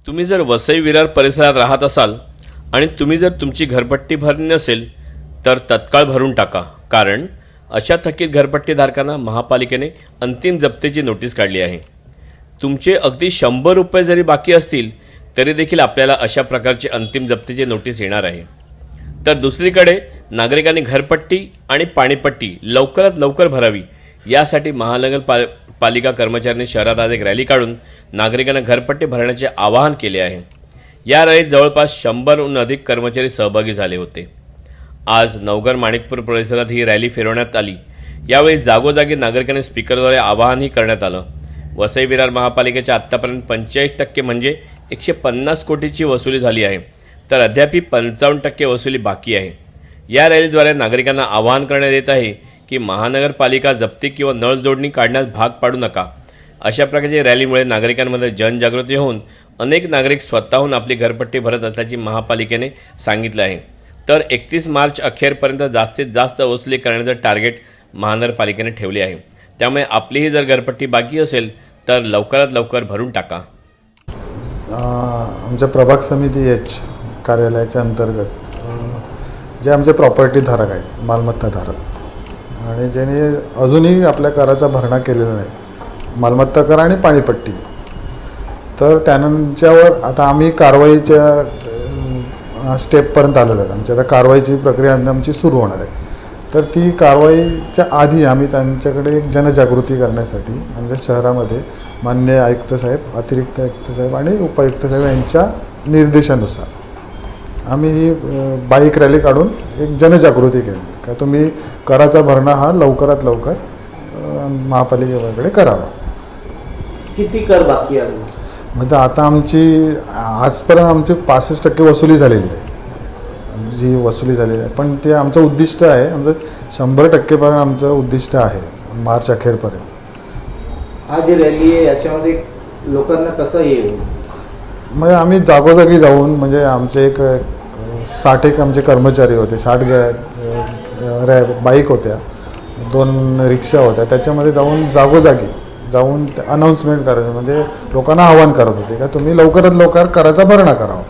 तुम्ही जर वसई विरार परिसरात राहत असाल आणि तुम्ही जर तुमची घरपट्टी भरली नसेल तर तत्काळ भरून टाका, कारण अशा थकीत घरपट्टीधारकांना महापालिकेने अंतिम जप्तीची नोटीस काढली आहे। तुमचे अगदी 100 रुपये जरी बाकी असतील तरी देखील आपल्याला अशा प्रकारची अंतिम जप्तीची नोटीस येणार आहे। तर दुसरीकडे नागरिकांनी घरपट्टी आणि पाणीपट्टी लवकरात लवकर भरावी यासाठी महानगरपालिका कर्मचाऱ्यांनी शहरात आज एक रॅली काढून नागरिकांना घरपट्टी भरण्याचे आवाहन केले आहे। या रॅलीत जवळपास 100हून अधिक कर्मचारी सहभागी झाले होते। आज नवघर माणिकपूर परिसरात ही रॅली फिरवण्यात आली। यावेळी जागोजागी नागरिकांनी स्पीकरद्वारे आवाहनही करण्यात आलं। वसई विरार महापालिकेच्या आत्तापर्यंत 45% म्हणजे 150 कोटीची वसुली झाली आहे, तर अद्यापही 55% वसुली बाकी आहे। या रॅलीद्वारे नागरिकांना आवाहन करण्यात येत आहे की महानगरपालिका जप्ती किंवा नळ जोडणी काढण्यास भाग पाडू नका। अशा प्रकारच्या रॅलीमुळे नागरिकांमध्ये जनजागृती होऊन अनेक नागरिक स्वतःहून आपली घरपट्टी भरत असल्याची महापालिकेने सांगितलं आहे। तर 31 मार्च अखेरपर्यंत जास्तीत जास्त वसुली करण्याचं टार्गेट महानगरपालिकेने ठेवले आहे। त्यामुळे आपलीही जर घरपट्टी बाकी असेल तर लवकरात लवकर भरून टाका। आमच्या प्रभाग समिती एच कार्यालयाच्या अंतर्गत जे आमचे प्रॉपर्टी धारक आहेत, मालमत्ता धारक आणि ज्यांनी अजूनही आपल्या कराचा भरणा केलेला नाही, मालमत्ता कर आणि पाणीपट्टी, तर त्यांच्यावर आता आम्ही कारवाईच्या स्टेपपर्यंत आलेलो आहेत। आमची आता कारवाईची प्रक्रिया आमची सुरू होणार आहे। तर ती कारवाईच्या आधी आम्ही त्यांच्याकडे एक जनजागृती करण्यासाठी आमच्या शहरामध्ये माननीय आयुक्त साहेब, अतिरिक्त आयुक्त साहेब आणि उपायुक्त साहेब यांच्या निर्देशानुसार आम्ही ही बाईक रॅली काढून एक जनजागृती केली का तुम्ही कराचा भरणा हा लवकरात लवकर महापालिकेकडे करावा। किती कर बाकी आहे? म्हणजे आता आजपर्यंत आमची 65% वसुली झालेली आहे, जी वसुली झालेली आहे, पण ते आमचं उद्दिष्ट आहे, आमचं 100% पर्यंत आमचं उद्दिष्ट आहे मार्च अखेरपर्यंत। हा जी रॅली आहे याच्यामध्ये लोकांना कसं येईल? म्हणजे आम्ही जागोजागी जाऊन, म्हणजे आमचे एक 60 आमचे कर्मचारी होते, 60 बाईक होत्या, 2 रिक्षा होत्या, त्याच्यामध्ये जाऊन जागोजागी जाऊन अनाऊन्समेंट करायचं, म्हणजे लोकांना आवाहन करत होते का तुम्ही लवकरात लवकर कराचा भरणा करावा।